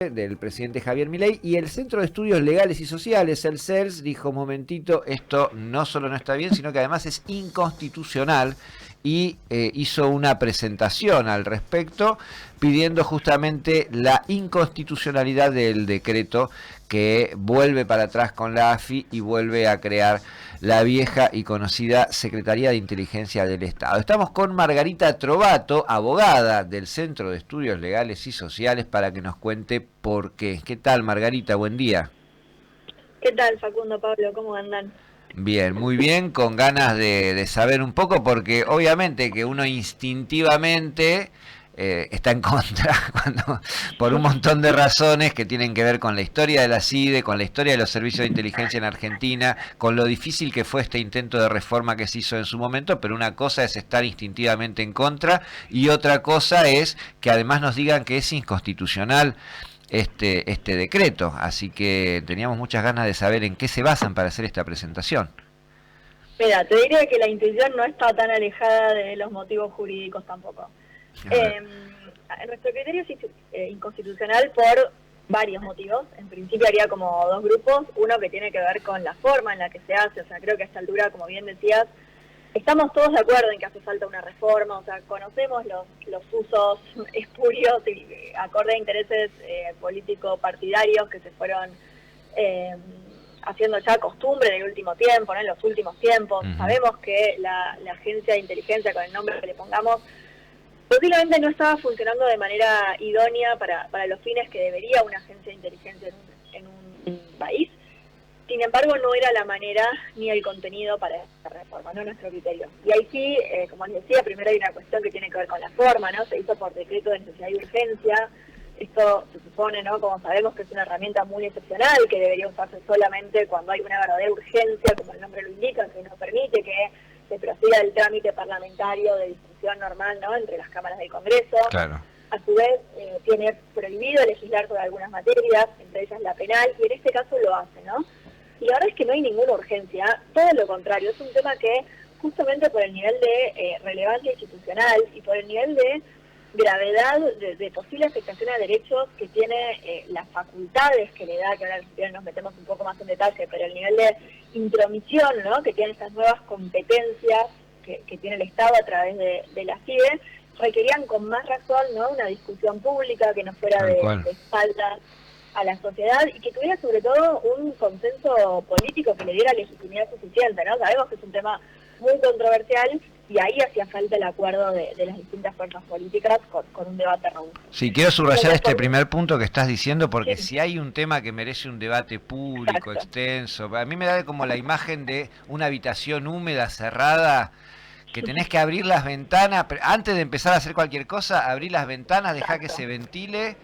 del presidente Javier Milei, y el Centro de Estudios Legales y Sociales, el CELS, dijo: momentito, esto no solo no está bien, sino que además es inconstitucional, y hizo una presentación al respecto pidiendo justamente la inconstitucionalidad del decreto que vuelve para atrás con la AFI y vuelve a crear la vieja y conocida Secretaría de Inteligencia del Estado. Estamos con Margarita Trovato, abogada del Centro de Estudios Legales y Sociales, para que nos cuente por qué. ¿Qué tal, Margarita? Buen día. ¿Qué tal, Facundo, Pablo? ¿Cómo andan? Bien, muy bien, con ganas de saber un poco, porque obviamente que uno instintivamente está en contra cuando, por un montón de razones que tienen que ver con la historia de la CIDE, con la historia de los servicios de inteligencia en Argentina, con lo difícil que fue este intento de reforma que se hizo en su momento. Pero una cosa es estar instintivamente en contra y otra cosa es que además nos digan que es inconstitucional este decreto. Así que teníamos muchas ganas de saber en qué se basan para hacer esta presentación. Mira, te diría que la intención no está tan alejada de los motivos jurídicos tampoco. A ver. Nuestro criterio es inconstitucional por varios motivos. En principio haría como dos grupos. Uno que tiene que ver con la forma en la que se hace. O sea, creo que a esta altura, como bien decías, estamos todos de acuerdo en que hace falta una reforma. O sea, conocemos los usos espurios y acorde a intereses político-partidarios que se fueron haciendo ya costumbre en el último tiempo, ¿no? En los últimos tiempos. Sabemos que la agencia de inteligencia, con el nombre que le pongamos, posiblemente no estaba funcionando de manera idónea para los fines que debería una agencia de inteligencia en un país. Sin embargo, no era la manera ni el contenido para esta reforma, no nuestro criterio. Y ahí sí, como les decía, primero hay una cuestión que tiene que ver con la forma, ¿no? Se hizo por decreto de necesidad y urgencia. Esto se supone, ¿no? Como sabemos, que es una herramienta muy excepcional, que debería usarse solamente cuando hay una verdadera urgencia, como el nombre lo indica, que no permite que se prosiga el trámite parlamentario de discusión normal, ¿no?, entre las cámaras del Congreso. Claro. A su vez, tiene prohibido legislar sobre algunas materias, entre ellas la penal, y en este caso lo hace, ¿no? Y la verdad es que no hay ninguna urgencia, todo lo contrario, es un tema que, justamente por el nivel de relevancia institucional y por el nivel de gravedad de posible afectación a derechos que tiene, las facultades que le da, que ahora nos metemos un poco más en detalle, pero el nivel de intromisión, ¿no?, que tienen estas nuevas competencias que tiene el Estado a través de la CIDE, requerían con más razón, ¿no?, una discusión pública que no fuera de espaldas a la sociedad y que tuviera sobre todo un consenso político que le diera legitimidad suficiente, ¿no? Sabemos que es un tema muy controversial y ahí hacía falta el acuerdo de las distintas fuerzas políticas con un debate robusto. Sí, quiero subrayar este primer punto que estás diciendo, porque sí, si hay un tema que merece un debate público, extenso, a mí me da como la imagen de una habitación húmeda, cerrada, que tenés que abrir las ventanas, antes de empezar a hacer cualquier cosa, abrir las ventanas, dejar que se ventile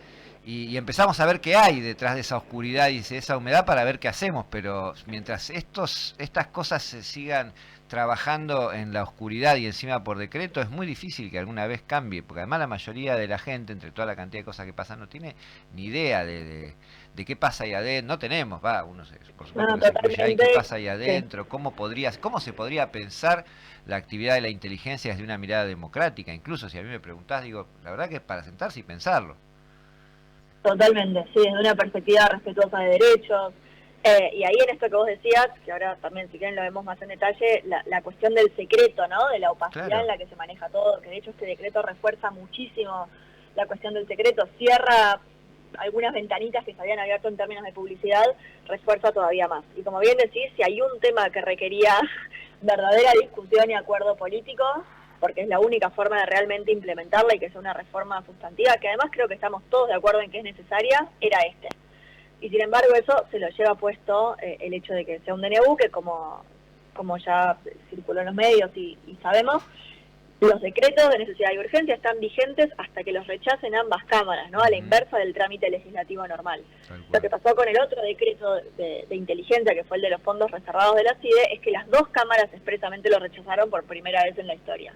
y empezamos a ver qué hay detrás de esa oscuridad y de esa humedad para ver qué hacemos. Pero mientras estas cosas se sigan trabajando en la oscuridad y encima por decreto, es muy difícil que alguna vez cambie, porque además la mayoría de la gente, entre toda la cantidad de cosas que pasan, no tiene ni idea de qué pasa ahí adentro. No tenemos, uno por supuesto que se incluye ahí, qué pasa ahí adentro, cómo se podría pensar la actividad de la inteligencia desde una mirada democrática. Incluso si a mí me preguntás, digo, la verdad que es para sentarse y pensarlo. Totalmente, sí, desde una perspectiva respetuosa de derechos. Y ahí en esto que vos decías, que ahora también si quieren lo vemos más en detalle, la cuestión del secreto, ¿no?, de la opacidad en la que se maneja todo, que de hecho este decreto refuerza muchísimo la cuestión del secreto, cierra algunas ventanitas que se habían abierto en términos de publicidad, refuerza todavía más. Y como bien decís, si hay un tema que requería verdadera discusión y acuerdo político, porque es la única forma de realmente implementarla y que sea una reforma sustantiva, que además creo que estamos todos de acuerdo en que es necesaria, era este. Y sin embargo eso se lo lleva puesto el hecho de que sea un DNU, que como ya circuló en los medios y sabemos, los decretos de necesidad y urgencia están vigentes hasta que los rechacen ambas cámaras, ¿no?, a la inversa del trámite legislativo normal. Lo que pasó con el otro decreto de inteligencia, que fue el de los fondos reservados de la CIDE, es que las dos cámaras expresamente lo rechazaron por primera vez en la historia.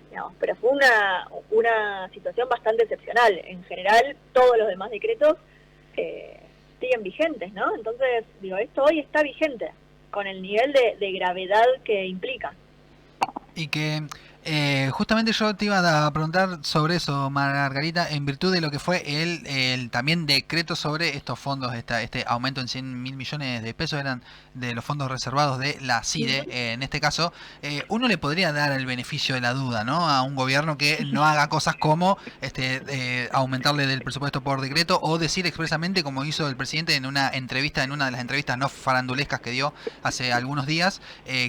Digamos, pero fue una situación bastante excepcional. En general, todos los demás decretos siguen vigentes, ¿no? Entonces, digo, esto hoy está vigente, con el nivel de gravedad que implica. Y que Justamente yo te iba a preguntar sobre eso, Margarita, en virtud de lo que fue el también decreto sobre estos fondos, este aumento en 100.000 millones de pesos eran de los fondos reservados de la CIDE, en este caso, uno le podría dar el beneficio de la duda, ¿no? A un gobierno que no haga cosas como aumentarle del presupuesto por decreto o decir expresamente, como hizo el presidente en una entrevista, en una de las entrevistas no farandulescas que dio hace algunos días,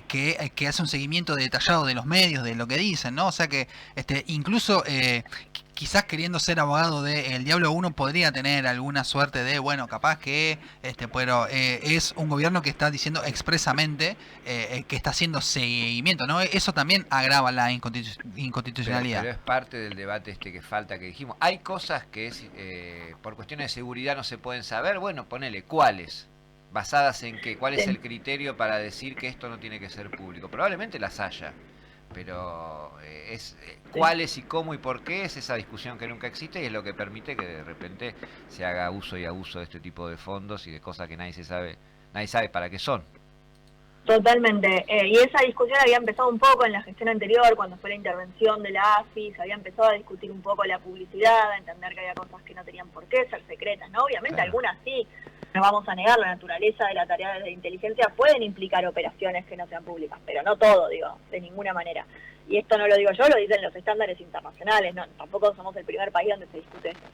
que hace un seguimiento detallado de los medios, de lo que dicen, ¿no? O sea que incluso quizás queriendo ser abogado del diablo uno podría tener alguna suerte de, bueno, capaz que, pero es un gobierno que está diciendo expresamente que está haciendo seguimiento, ¿no? Eso también agrava la inconstitucionalidad. Pero es parte del debate que falta que dijimos. Hay cosas que por cuestiones de seguridad no se pueden saber. Bueno, ponele, ¿cuáles? ¿Basadas en qué? ¿Cuál es el criterio para decir que esto no tiene que ser público? Probablemente las haya, pero cuáles y cómo y por qué es esa discusión que nunca existe y es lo que permite que de repente se haga uso y abuso de este tipo de fondos y de cosas que nadie sabe para qué son. Totalmente, y esa discusión había empezado un poco en la gestión anterior, cuando fue la intervención de la AFI, se había empezado a discutir un poco la publicidad, a entender que había cosas que no tenían por qué ser secretas, ¿no? Obviamente claro. Algunas sí, no vamos a negar, la naturaleza de la tarea de inteligencia pueden implicar operaciones que no sean públicas, pero no todo, digo, de ninguna manera. Y esto no lo digo yo, lo dicen los estándares internacionales, no, tampoco somos el primer país donde se discute esto.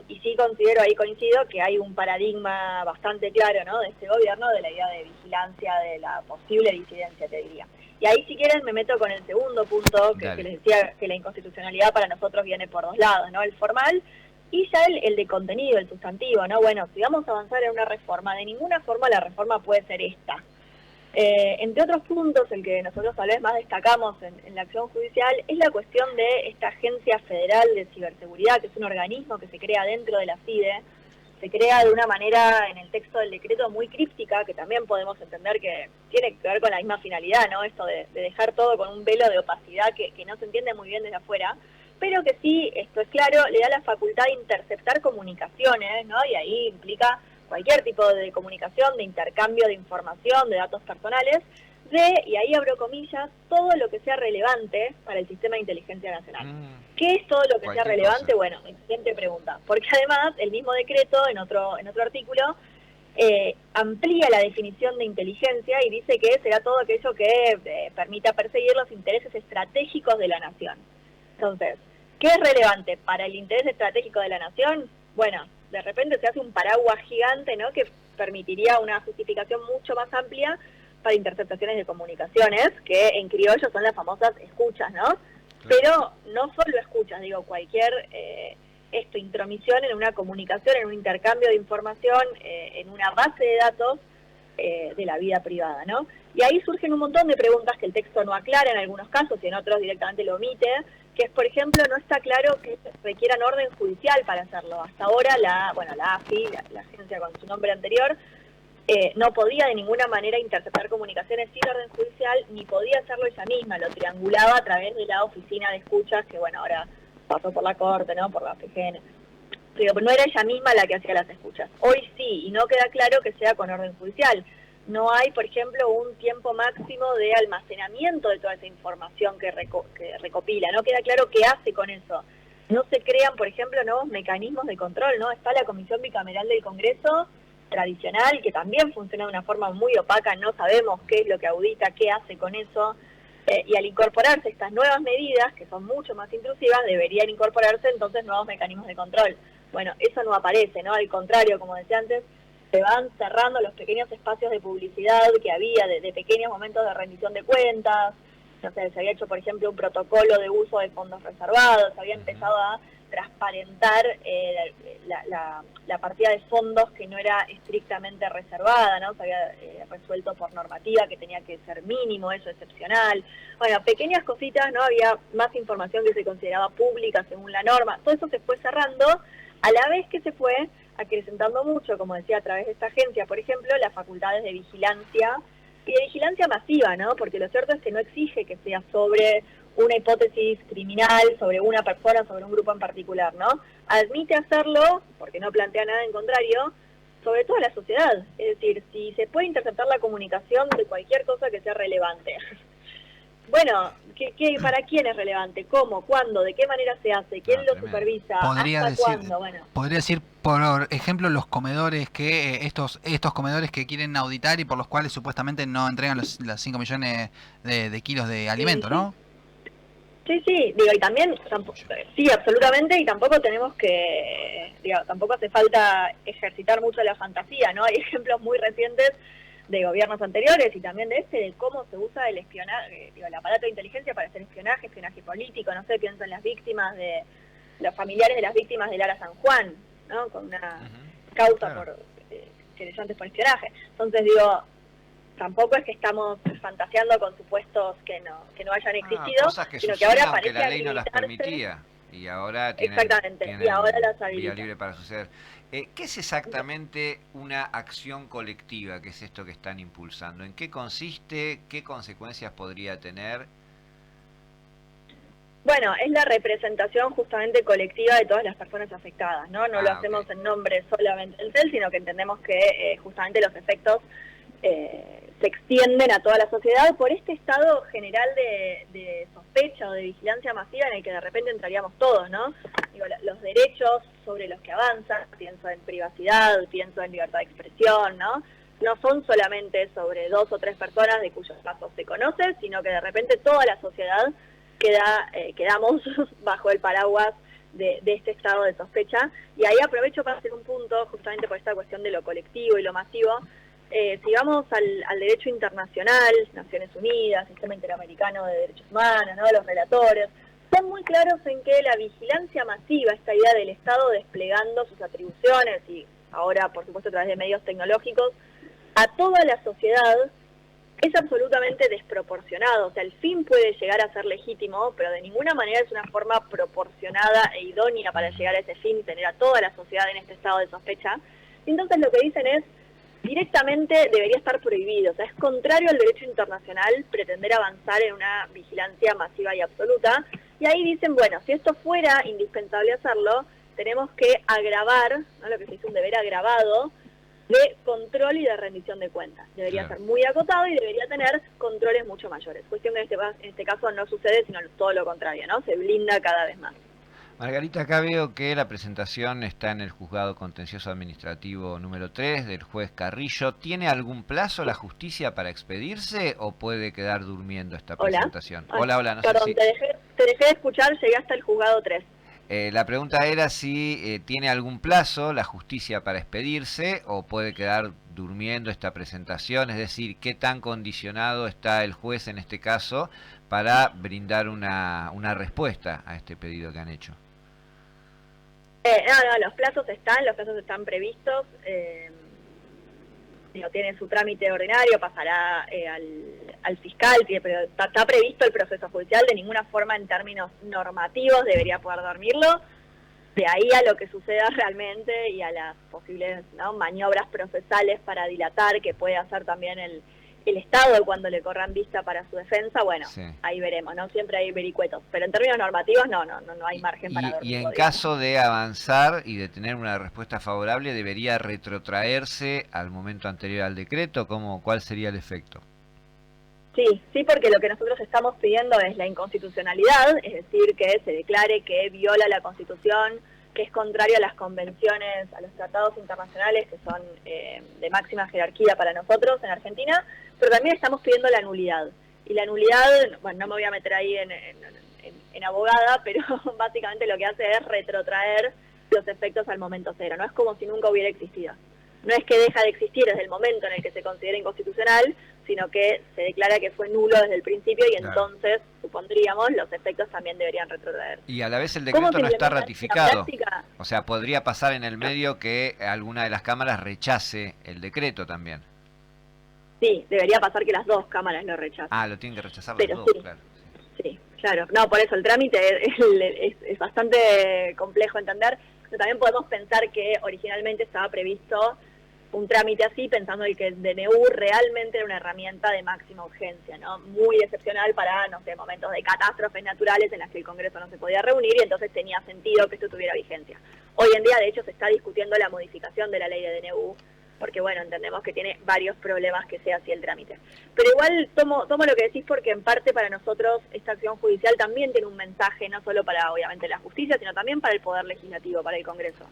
Y sí considero, ahí coincido, que hay un paradigma bastante claro, ¿no?, de este gobierno, de la idea de vigilancia, de la posible disidencia, te diría. Y ahí, si quieren, me meto con el segundo punto, que les decía que la inconstitucionalidad para nosotros viene por dos lados, ¿no?, el formal y ya el de contenido, el sustantivo, ¿no? Bueno, si vamos a avanzar en una reforma, de ninguna forma la reforma puede ser esta. Entre otros puntos, el que nosotros tal vez más destacamos en la acción judicial es la cuestión de esta Agencia Federal de Ciberseguridad, que es un organismo que se crea dentro de la CIDE, se crea de una manera en el texto del decreto muy críptica, que también podemos entender que tiene que ver con la misma finalidad, ¿no? Esto de dejar todo con un velo de opacidad que no se entiende muy bien desde afuera, pero que sí, esto es claro, le da la facultad de interceptar comunicaciones, ¿no? Y ahí implica cualquier tipo de comunicación, de intercambio de información, de datos personales, y ahí abro comillas, todo lo que sea relevante para el sistema de inteligencia nacional. ¿Qué es todo lo que sea relevante? Cosa. Bueno, excelente pregunta, porque además el mismo decreto, en otro artículo, amplía la definición de inteligencia y dice que será todo aquello que permita perseguir los intereses estratégicos de la nación. Entonces, ¿qué es relevante para el interés estratégico de la nación? Bueno, de repente se hace un paraguas gigante, ¿no?, que permitiría una justificación mucho más amplia para interceptaciones de comunicaciones, que en criollo son las famosas escuchas, ¿no? Claro. Pero no solo escuchas, digo, cualquier intromisión en una comunicación, en un intercambio de información, en una base de datos de la vida privada, ¿no? Y ahí surgen un montón de preguntas que el texto no aclara en algunos casos y en otros directamente lo omite, que es, por ejemplo, no está claro que requieran orden judicial para hacerlo. Hasta ahora la AFI, la agencia con su nombre anterior, no podía de ninguna manera interceptar comunicaciones sin orden judicial, ni podía hacerlo ella misma, lo triangulaba a través de la oficina de escuchas, que bueno, ahora pasó por la Corte, ¿no?, por la PGN. Pero no era ella misma la que hacía las escuchas. Hoy sí, y no queda claro que sea con orden judicial. No hay, por ejemplo, un tiempo máximo de almacenamiento de toda esa información que recopila. No queda claro qué hace con eso. No se crean, por ejemplo, nuevos mecanismos de control, ¿no? Está la Comisión Bicameral del Congreso tradicional, que también funciona de una forma muy opaca. No sabemos qué es lo que audita, qué hace con eso. Y al incorporarse estas nuevas medidas, que son mucho más intrusivas, deberían incorporarse entonces nuevos mecanismos de control. Bueno, eso no aparece, ¿no? Al contrario, como decía antes, se van cerrando los pequeños espacios de publicidad que había, de pequeños momentos de rendición de cuentas. No sé, se había hecho, por ejemplo, un protocolo de uso de fondos reservados, se había empezado a transparentar la partida de fondos que no era estrictamente reservada, ¿no? Se había resuelto por normativa que tenía que ser mínimo, eso excepcional. Bueno, pequeñas cositas, ¿no? Había más información que se consideraba pública según la norma. Todo eso se fue cerrando, a la vez que se fue acrecentando mucho, como decía, a través de esta agencia, por ejemplo, las facultades de vigilancia, y de vigilancia masiva, ¿no? Porque lo cierto es que no exige que sea sobre una hipótesis criminal, sobre una persona, sobre un grupo en particular, ¿no? Admite hacerlo, porque no plantea nada en contrario, sobre toda la sociedad. Es decir, si se puede interceptar la comunicación de cualquier cosa que sea relevante, bueno, ¿para quién es relevante? ¿Cómo? ¿Cuándo? ¿De qué manera se hace? ¿Quién lo supervisa? ¿Hasta cuándo? Bueno. Podría decir, por ejemplo, los comedores que estos comedores que quieren auditar y por los cuales supuestamente no entregan los 5 millones de kilos de alimento, ¿no? Sí, digo, y también, sí, absolutamente, y tampoco tenemos que, digo, tampoco hace falta ejercitar mucho la fantasía, ¿no? Hay ejemplos muy recientes de gobiernos anteriores y también de de cómo se usa el espionaje, digo, el aparato de inteligencia para hacer espionaje político, no sé, pienso en las víctimas los familiares de las víctimas del Ara San Juan, ¿no? Con una causa por querellantes por espionaje. Entonces, digo, tampoco es que estamos fantaseando con supuestos que no hayan existido, cosas que sino que ahora parece que la ley no las permitía y ahora tienen, y ahora las habilita. Vía libre para suceder. ¿Qué es exactamente una acción colectiva? ¿Qué es esto que están impulsando? ¿En qué consiste? ¿Qué consecuencias podría tener? Bueno, es la representación justamente colectiva de todas las personas afectadas, ¿no? No lo hacemos en nombre solamente del CEL, sino que entendemos que justamente los efectos se extienden a toda la sociedad por este estado general de sospecha o de vigilancia masiva en el que de repente entraríamos todos, ¿no? Digo, los derechos sobre los que avanzan, pienso en privacidad, pienso en libertad de expresión, ¿no? No son solamente sobre 2 o 3 personas de cuyos casos se conoce, sino que de repente toda la sociedad quedamos bajo el paraguas de este estado de sospecha. Y ahí aprovecho para hacer un punto, justamente por esta cuestión de lo colectivo y lo masivo. Si vamos al derecho internacional, Naciones Unidas, Sistema Interamericano de Derechos Humanos, ¿no? Los relatores, son muy claros en que la vigilancia masiva, esta idea del Estado desplegando sus atribuciones, y ahora, por supuesto, a través de medios tecnológicos, a toda la sociedad, es absolutamente desproporcionado. O sea, el fin puede llegar a ser legítimo, pero de ninguna manera es una forma proporcionada e idónea para llegar a ese fin, tener a toda la sociedad en este estado de sospecha. Y entonces lo que dicen es, directamente debería estar prohibido. O sea, es contrario al derecho internacional pretender avanzar en una vigilancia masiva y absoluta. Y ahí dicen, bueno, si esto fuera indispensable hacerlo, tenemos que agravar, ¿no? Lo que se dice un deber agravado, de control y de rendición de cuentas. Debería ser muy acotado y debería tener controles mucho mayores. Cuestión que en este caso no sucede, sino todo lo contrario, ¿no? Se blinda cada vez más. Margarita, acá veo que la presentación está en el Juzgado Contencioso Administrativo número 3 del juez Carrillo. ¿Tiene algún plazo la justicia para expedirse o puede quedar durmiendo esta presentación? Hola, no perdón, sé si... te dejé de escuchar, llegué hasta el Juzgado 3. La pregunta era si tiene algún plazo la justicia para expedirse o puede quedar durmiendo esta presentación, es decir, qué tan condicionado está el juez en este caso para brindar una respuesta a este pedido que han hecho. No, los plazos están previstos, tiene su trámite ordinario, pasará al fiscal, pero está previsto el proceso judicial, de ninguna forma en términos normativos debería poder dormirlo. De ahí a lo que suceda realmente y a las posibles, ¿no?, maniobras procesales para dilatar que puede hacer también el Estado cuando le corran vista para su defensa, bueno, sí, ahí veremos, ¿no? Siempre hay vericuetos, pero en términos normativos no hay margen para dormir. Y en caso de avanzar y de tener una respuesta favorable, ¿debería retrotraerse al momento anterior al decreto? ¿Cuál sería el efecto? Sí, porque lo que nosotros estamos pidiendo es la inconstitucionalidad, es decir, que se declare que viola la Constitución, que es contrario a las convenciones, a los tratados internacionales que son de máxima jerarquía para nosotros en Argentina, pero también estamos pidiendo la nulidad. Y la nulidad, bueno, no me voy a meter ahí en abogada, pero básicamente lo que hace es retrotraer los efectos al momento cero. No es como si nunca hubiera existido. No es que deja de existir desde el momento en el que se considera inconstitucional, sino que se declara que fue nulo desde el principio y entonces, supondríamos, los efectos también deberían retrotraer. Y a la vez el decreto no está ratificado. O sea, podría pasar en el medio que alguna de las cámaras rechace el decreto también. Sí, debería pasar que las dos cámaras lo rechacen. Lo tienen que rechazar las dos, claro. Sí, claro. No, por eso el trámite es bastante complejo entender. Pero también podemos pensar que originalmente estaba previsto un trámite así, pensando en que el DNU realmente era una herramienta de máxima urgencia, ¿no? Muy excepcional para, no sé, momentos de catástrofes naturales en las que el Congreso no se podía reunir y entonces tenía sentido que esto tuviera vigencia. Hoy en día, de hecho, se está discutiendo la modificación de la ley de DNU porque bueno, entendemos que tiene varios problemas que sea así el trámite. Pero igual tomo lo que decís porque en parte para nosotros esta acción judicial también tiene un mensaje, no solo para obviamente la justicia, sino también para el Poder Legislativo, para el Congreso.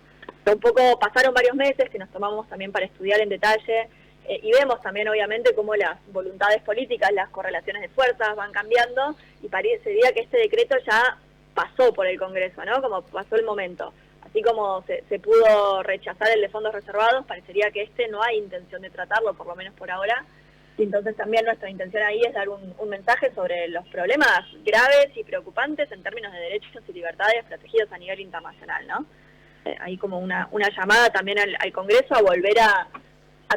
Un poco pasaron varios meses que nos tomamos también para estudiar en detalle y vemos también obviamente cómo las voluntades políticas, las correlaciones de fuerzas van cambiando y parecería que este decreto ya pasó por el Congreso, ¿no? Como pasó el momento. Así como se pudo rechazar el de fondos reservados, parecería que no hay intención de tratarlo, por lo menos por ahora. Y entonces también nuestra intención ahí es dar un mensaje sobre los problemas graves y preocupantes en términos de derechos y libertades protegidos a nivel internacional, ¿no? Ahí como una llamada también al Congreso a volver a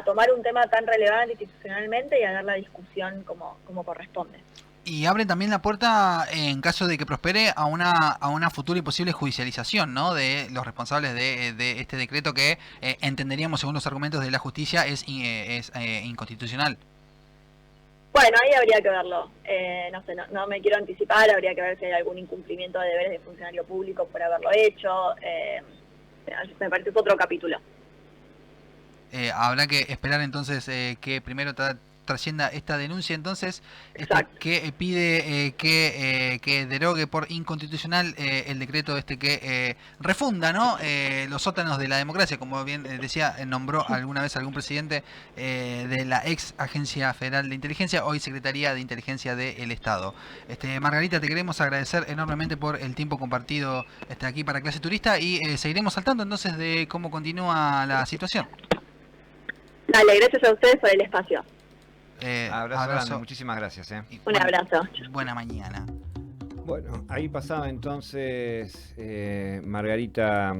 tomar un tema tan relevante institucionalmente y a dar la discusión como corresponde. Y abre también la puerta, en caso de que prospere, a una futura y posible judicialización, ¿no?, de los responsables de este decreto que entenderíamos, según los argumentos de la justicia, es inconstitucional. Bueno, ahí habría que verlo. No sé, no me quiero anticipar, habría que ver si hay algún incumplimiento de deberes de funcionario público por haberlo hecho. Me parece que es otro capítulo. Habrá que esperar entonces que primero trascienda esta denuncia entonces que pide que derogue por inconstitucional el decreto que refunda, ¿no?, los sótanos de la democracia, como bien decía, nombró alguna vez algún presidente de la ex Agencia Federal de Inteligencia, hoy Secretaría de Inteligencia del Estado. Margarita, te queremos agradecer enormemente por el tiempo compartido aquí para Clase Turista y seguiremos al tanto entonces de cómo continúa la situación. Dale, gracias a ustedes por el espacio. Abrazo grande, muchísimas gracias. Un abrazo. Buena mañana. Bueno, ahí pasaba entonces Margarita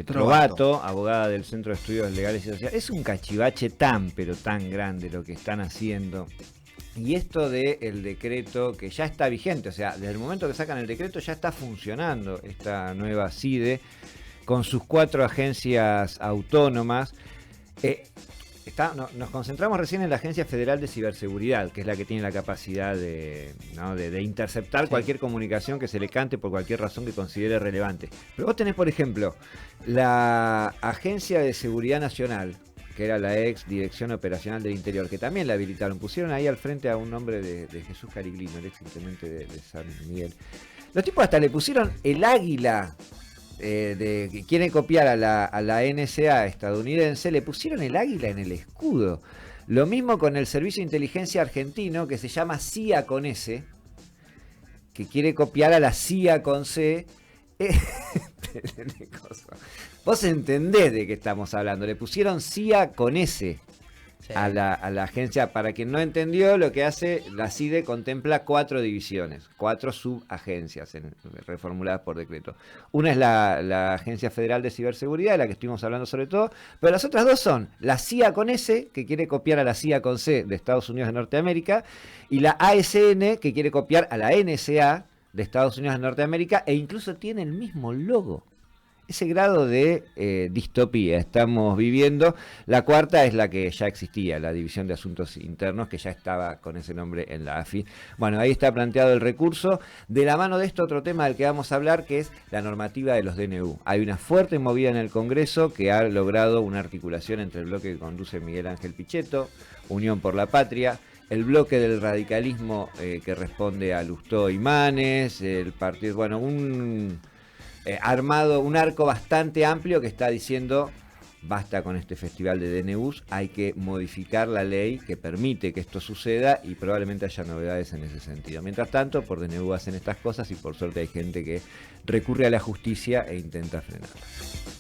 Trovato, abogada del Centro de Estudios Legales y Sociales. Es un cachivache tan, pero tan grande lo que están haciendo. Y esto del decreto que ya está vigente, o sea, desde el momento que sacan el decreto ya está funcionando esta nueva CIDE con sus 4 agencias autónomas. Nos concentramos recién en la Agencia Federal de Ciberseguridad, que es la que tiene la capacidad de interceptar cualquier comunicación que se le cante por cualquier razón que considere relevante. Pero vos tenés, por ejemplo, la Agencia de Seguridad Nacional, que era la ex Dirección Operacional del Interior, que también la habilitaron. Pusieron ahí al frente a un hombre de Jesús Cariglino, el ex intendente de San Miguel. Los tipos hasta le pusieron el águila. Que quieren copiar a la NSA estadounidense, le pusieron el águila en el escudo. Lo mismo con el Servicio de Inteligencia Argentino, que se llama CIA con S, que quiere copiar a la CIA con C. Vos entendés de qué estamos hablando. Le pusieron CIA con S a la agencia. Para quien no entendió, lo que hace la CIDE contempla 4 divisiones, 4 subagencias reformuladas por decreto. Una es la Agencia Federal de Ciberseguridad, de la que estuvimos hablando sobre todo, pero las otras 2 son la CIA con S, que quiere copiar a la CIA con C de Estados Unidos de Norteamérica, y la ASN, que quiere copiar a la NSA de Estados Unidos de Norteamérica, e incluso tiene el mismo logo. Ese grado de distopía estamos viviendo. La 4ª es la que ya existía, la División de Asuntos Internos, que ya estaba con ese nombre en la AFI. Bueno, ahí está planteado el recurso. De la mano de esto, otro tema del que vamos a hablar, que es la normativa de los DNU. Hay una fuerte movida en el Congreso que ha logrado una articulación entre el bloque que conduce Miguel Ángel Pichetto, Unión por la Patria, el bloque del radicalismo que responde a Lustó y Manes, el partido, bueno, armado un arco bastante amplio que está diciendo basta con este festival de DNUs, hay que modificar la ley que permite que esto suceda y probablemente haya novedades en ese sentido. Mientras tanto, por DNU hacen estas cosas y por suerte hay gente que recurre a la justicia e intenta frenarlas.